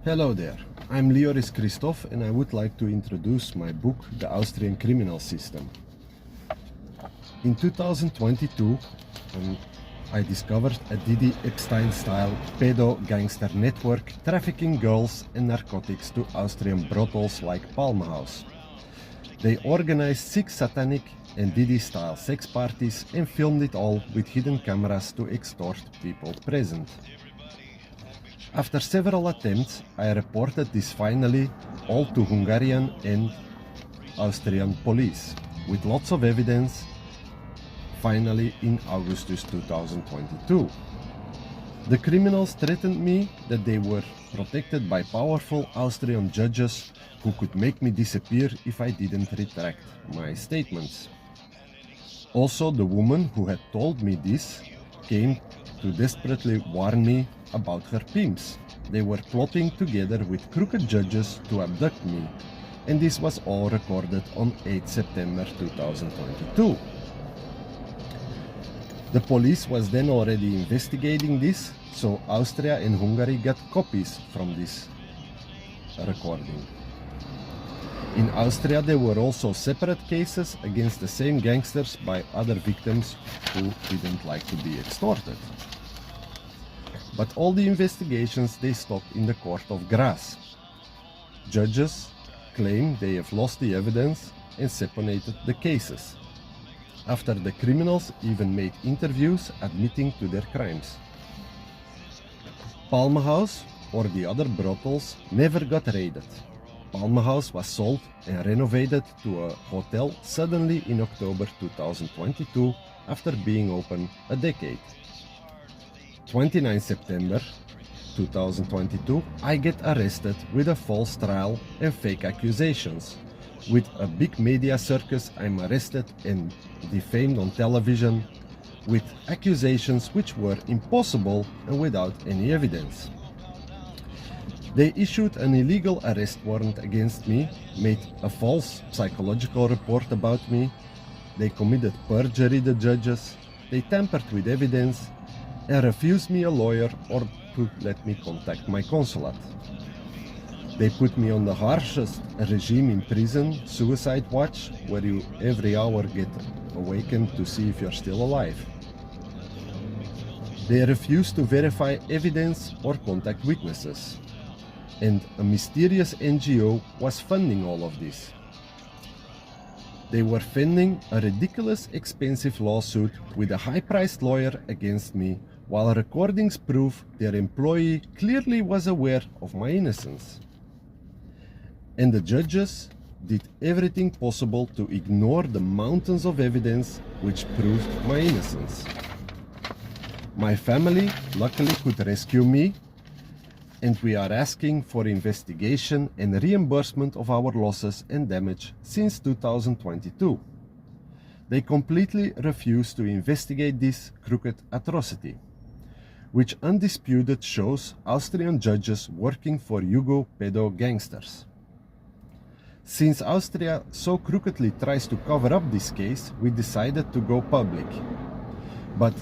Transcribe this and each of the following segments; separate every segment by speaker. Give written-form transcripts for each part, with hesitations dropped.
Speaker 1: Hello there, I'm Lioris Christoph and I would like to introduce my book, The Austrian Criminal System. In 2022, I discovered a Didi Epstein-style pedo-gangster network trafficking girls and narcotics to Austrian brothels like Palmhaus. They organized 6 satanic and Didi-style sex parties and filmed it all with hidden cameras to extort people present. After several attempts, I reported this finally all to Hungarian and Austrian police, with lots of evidence, finally in Augustus 2022. The criminals threatened me that they were protected by powerful Austrian judges who could make me disappear if I didn't retract my statements. Also, the woman who had told me this came to desperately warn me about her pimps. They were plotting together with crooked judges to abduct me, and this was all recorded on 8 September 2022. The police was then already investigating this, so Austria and Hungary got copies from this recording. In Austria there were also separate cases against the same gangsters by other victims who didn't like to be extorted. But all the investigations, they stopped in the court of Graz. Judges claim they have lost the evidence and separated the cases, after the criminals even made interviews admitting to their crimes. Palmhaus, or the other brothels, never got raided. Palmhaus was sold and renovated to a hotel suddenly in October 2022 after being open a decade. 29 September 2022, I get arrested with a false trial and fake accusations. With a big media circus, I'm arrested and defamed on television with accusations which were impossible and without any evidence. They issued an illegal arrest warrant against me, made a false psychological report about me, they committed perjury, the judges, they tampered with evidence, and refused me a lawyer or to let me contact my consulate. They put me on the harshest regime in prison, suicide watch, where you every hour get awakened to see if you're still alive. They refused to verify evidence or contact witnesses. And a mysterious NGO was funding all of this. They were funding a ridiculous expensive lawsuit with a high-priced lawyer against me, while recordings prove their employee clearly was aware of my innocence. And the judges did everything possible to ignore the mountains of evidence which proved my innocence. My family luckily could rescue me, and we are asking for investigation and reimbursement of our losses and damage since 2022. They completely refuse to investigate this crooked atrocity, which undisputed shows Austrian judges working for Yugo pedo gangsters. Since Austria so crookedly tries to cover up this case, we decided to go public. But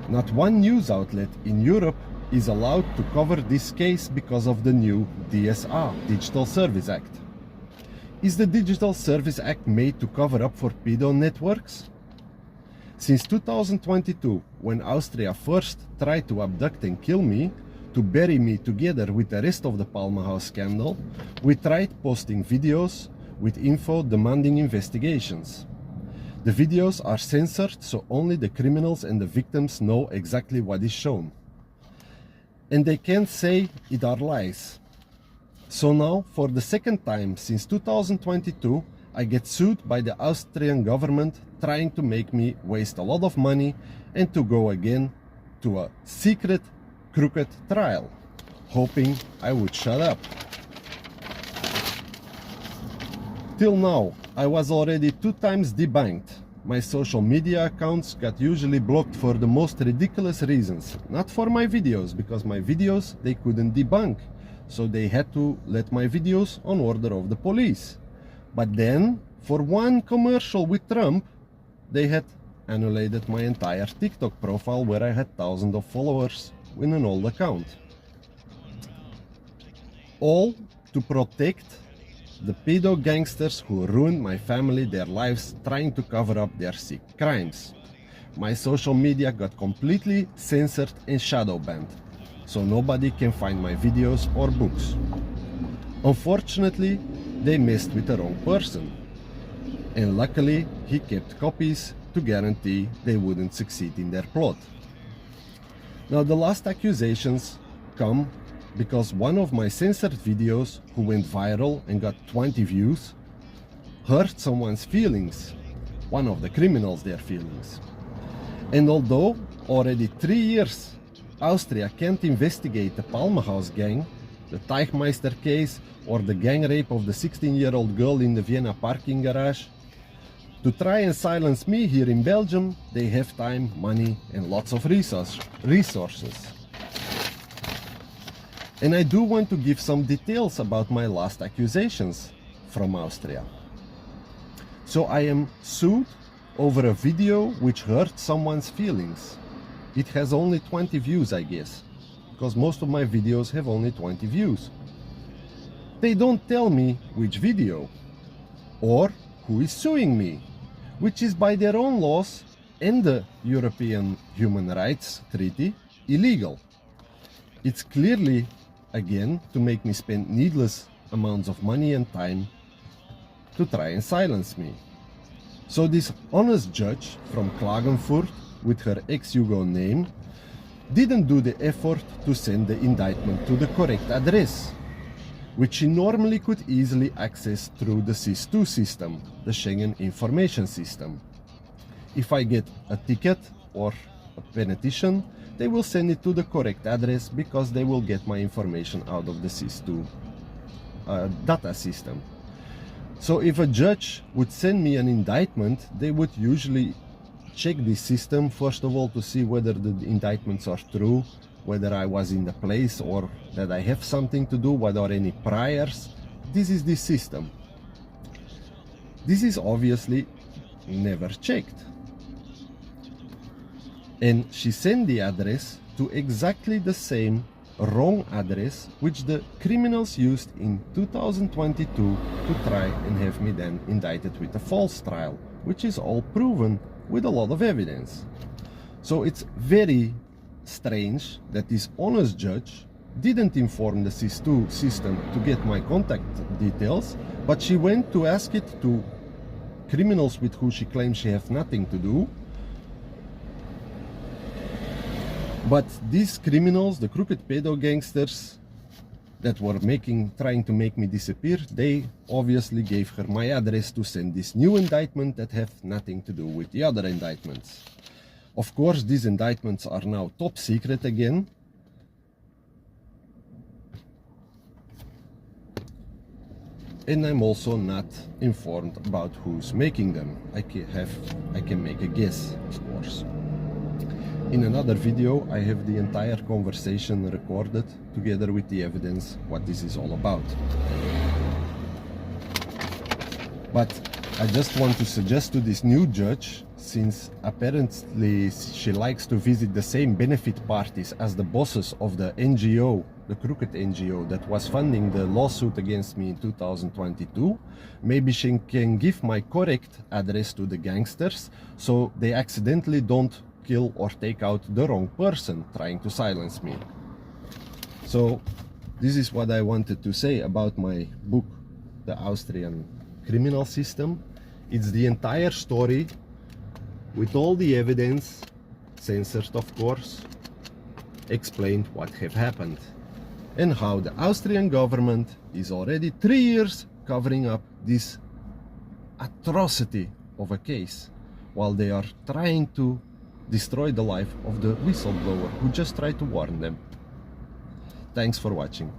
Speaker 1: not one news outlet in Europe is allowed to cover this case because of the new DSA, Digital Service Act. Is the Digital Service Act made to cover up for pedo networks? Since 2022, when Austria first tried to abduct and kill me, to bury me together with the rest of the Palmhaus scandal, we tried posting videos with info demanding investigations. The videos are censored so only the criminals and the victims know exactly what is shown. And they can't say it are lies. So now, for the second time since 2022, I get sued by the Austrian government trying to make me waste a lot of money and to go again to a secret crooked trial, hoping I would shut up. Till now, I was already 2 times debanked. My social media accounts got usually blocked for the most ridiculous reasons. Not for my videos, because my videos they couldn't debunk, so they had to let my videos on order of the police. But then, for one commercial with Trump, they had annihilated my entire TikTok profile where I had thousands of followers in an old account. All to protect the pedo gangsters who ruined my family, their lives, trying to cover up their sick crimes. My social media got completely censored and shadow banned, so nobody can find my videos or books. Unfortunately, they messed with the wrong person, and luckily he kept copies to guarantee they wouldn't succeed in their plot. Now the last accusations come because one of my censored videos, who went viral and got 20 views, hurt someone's feelings, one of the criminals their feelings. And although already 3 years Austria can't investigate the Palmehaus gang, the Teichmeister case, or the gang rape of the 16-year-old girl in the Vienna parking garage, to try and silence me here in Belgium, they have time, money and lots of resources. And I do want to give some details about my last accusations from Austria. So I am sued over a video which hurt someone's feelings. It has only 20 views, I guess, because most of my videos have only 20 views. They don't tell me which video or who is suing me, which is by their own laws and the European Human Rights Treaty illegal. It's clearly, again, to make me spend needless amounts of money and time to try and silence me. So this honest judge from Klagenfurt, with her ex-Yugo name, didn't do the effort to send the indictment to the correct address, which she normally could easily access through the SIS-2 system, the Schengen Information System. If I get a ticket or a petition, they will send it to the correct address because they will get my information out of the SIS-2 data system. So if a judge would send me an indictment, they would usually check this system, first of all, to see whether the indictments are true, whether I was in the place or that I have something to do, whether any priors. This is the system. This is obviously never checked. And she sent the address to exactly the same wrong address which the criminals used in 2022 to try and have me then indicted with a false trial, which is all proven with a lot of evidence. So it's very strange that this honest judge didn't inform the SIS-2 system to get my contact details, but she went to ask it to criminals with whom she claims she has nothing to do. But these criminals, the crooked pedo gangsters that were trying to make me disappear, they obviously gave her my address to send this new indictment that have nothing to do with the other indictments. Of course, these indictments are now top secret again. And I'm also not informed about who's making them. I can make a guess, of course. In another video, I have the entire conversation recorded together with the evidence, what this is all about. But I just want to suggest to this new judge, since apparently she likes to visit the same benefit parties as the bosses of the NGO, the crooked NGO that was funding the lawsuit against me in 2022, maybe she can give my correct address to the gangsters so they accidentally don't kill or take out the wrong person trying to silence me. So this is what I wanted to say about my book, The Austrian Criminal System. It's the entire story with all the evidence, censored of course, explained what have happened and how the Austrian government is already 3 years covering up this atrocity of a case while they are trying to destroy the life of the whistleblower who just tried to warn them. Thanks for watching.